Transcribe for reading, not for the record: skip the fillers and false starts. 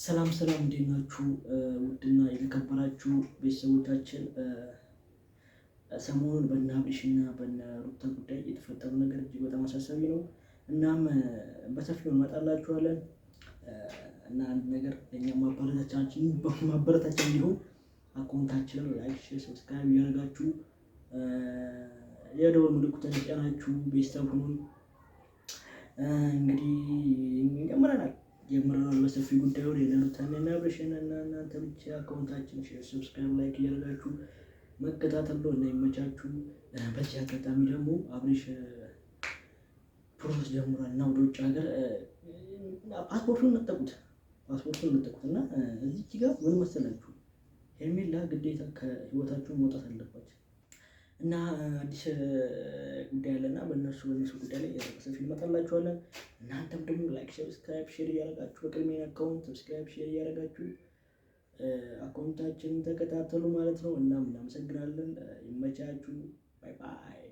ሰላም ሰላም እንዴት ናችሁ? ውድና የተከበራችሁ ቤተሰቦቻችን ሰሞኑን በእነ አብርሽና በእነ ሩታ ጉዳይ የተፈጠሩ ነገር እጅግ በጣም አሳሳቢ ነው። እናም በሰፊው እንመጣላችኋለን እና አንድ ነገር ለእኛ ማበረታቻ እንዲሆን አካውንታችንን ላይክ፣ ሼር፣ ሰብስክራይብ እያደረጋችሁ የደወል ምልክቱን ተጫናችሁ ቤተሰብ ሁኑን። እንግዲህ ጀምረናል በሰፊ ጉዳዩን የሩታና አብርሽን እና እናንተ ብቻ አካውንታችን ሼር፣ ሰብስክራይብ፣ ላይክ እያደረጋችሁ መከታተል ነው እና ይመቻችሁ። በዚህ አጋጣሚ ደግሞ አብርሽ ፕሮሰስ ጀምሯል እና ወደ ውጭ ሀገር ፓስፖርቱን ነጠቁት እና እዚህ ጋር ምን መሰላችሁ ሄርሜላ ግዴታ ከህይወታችሁ መውጣት አለባቸው እና አዲስ ጉዳይ አለና በእነሱ ጉዳይ ላይ በሰፊ እንመጣላችኋለን። እናንተም ደግሞ ላይክ፣ ሰብስክራይብ፣ ሼር እያደረጋችሁ በቅድሚያ አካውንት ሰብስክራይብ፣ ሼር እያደረጋችሁ አካውንታችንን ተከታተሉ ማለት ነው። እናም እናመሰግናለን። ይመቻችሁ። ባይ ባይ።